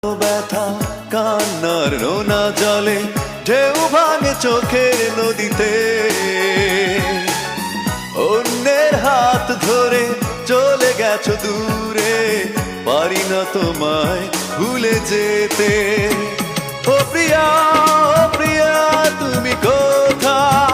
ব্যথা কান্নার রোনা জলে ঢেউ ভাঙে চোখের নদীতে অন্যের হাত ধরে চলে গেছো দূরে পারি না তোমায় ভুলে যেতে ও প্রিয়া তুমি কোথায়